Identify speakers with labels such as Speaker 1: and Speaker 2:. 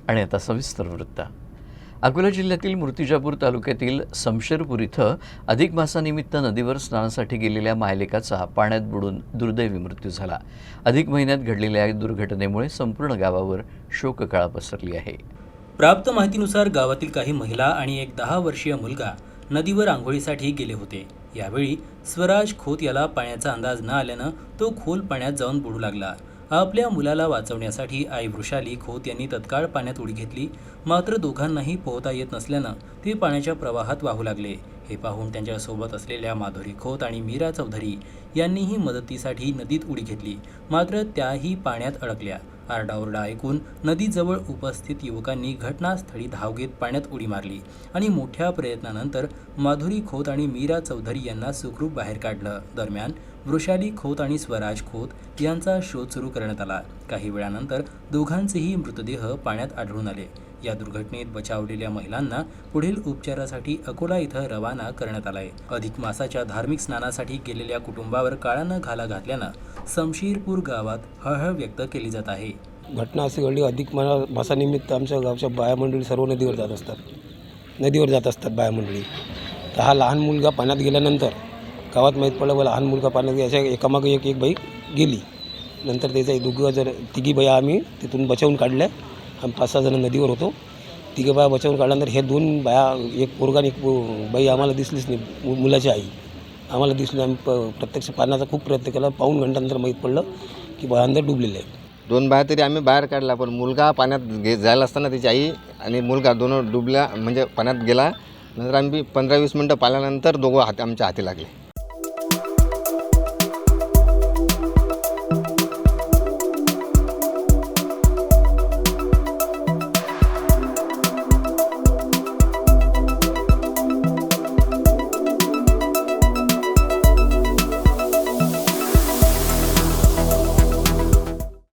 Speaker 1: आणि आता सविस्तर वृत्त। अकोला जिल्ह्यातील मूर्तिजापूर तालुक्यातील समशेरपूर इथं अधिक मासानिमित्त नदीवर स्नानासाठी गेलेल्या मायलेकाचा पाण्यात बुडून दुर्दैवी मृत्यू झाला। अधिक महिन्यात घडलेल्या या दुर्घटनेमुळे संपूर्ण गावावर शोककळा पसरली आहे।
Speaker 2: प्राप्त माहितीनुसार गावातील काही महिला आणि एक 10 वर्षीय मुलगा नदीवर आंघोळीसाठी गेले होते। यावेळी स्वराज खोत याला पाण्याचा अंदाज न आल्यानं तो खोल पाण्यात जाऊन बुडू लागला। आपल्या मुलाला वाचवण्यासाठी आई वृषाली खोत यांनी तत्काळ पाण्यात उडी घेतली, मात्र दोघांनाही पोहता येत नसल्यानं ते पाण्याच्या प्रवाहात वाहू लागले। हे पाहून त्यांच्यासोबत असलेल्या माधुरी खोत आणि मीरा चौधरी यांनीही मदतीसाठी नदीत उडी घेतली, मात्र त्याही पाण्यात अडकल्या। आरडाओरडा ऐकून नदीजवळ उपस्थित युवकांनी घटनास्थळी धाव घेत पाण्यात उडी मारली आणि मोठ्या प्रयत्नानंतर माधुरी खोत आणि मीरा चौधरी यांना सुखरूप बाहेर काढलं। दरम्यान वृषाली खोत आणि स्वराज खोत यांचा शोध सुरू करण्यात आला। काही वेळानंतर दोघांचेही मृतदेह पाण्यात आढळून आले। या दुर्घटनेत बचावलेल्या महिलांना पुढील उपचारासाठी अकोला इथं रवाना करण्यात आलाय। अधिक मासाच्या धार्मिक स्नानासाठी गेलेल्या कुटुंबावर काळानं घाला घातल्यानं समशेरपूर गावात हळहळ व्यक्त केली जात आहे।
Speaker 3: घटना अशी घडली, अधिक मासानिमित्त आमच्या गावच्या बाया मंडळी सर्व नदीवर जात असतात बाया मंडळी। तर हा लहान मुलगा पाण्यात गेल्यानंतर गावात माहीत पडलं व लहान मुलगा पाण्यात याच्या एकामागे एक बाई गेली। नंतर त्याचा तिघी बाया आम्ही तिथून बचावून काढल्या। आम्ही 5-6 जण नदीवर होतो। तिघे बाया बचावून काढल्यानंतर हे 2 बाया, एक पोरगा आणि एक बाई आम्हाला दिसलीच नाही, मुलाची आई आम्हाला दिसली। आम्ही प्रत्यक्ष पाण्याचा खूप प्रयत्न केला। पाऊण घंट्यानंतर माहीत पडलं की बाया अंदर डुबलेले आहे।
Speaker 4: 2 बाया तरी आम्ही बाहेर काढला, पण मुलगा पाण्यात जायला असताना त्याची आई आणि मुलगा दोन डुबल्या, म्हणजे पाण्यात गेला। नंतर आम्ही 15-20 मिनटं पाल्यानंतर दोघं आमच्या हाती लागले।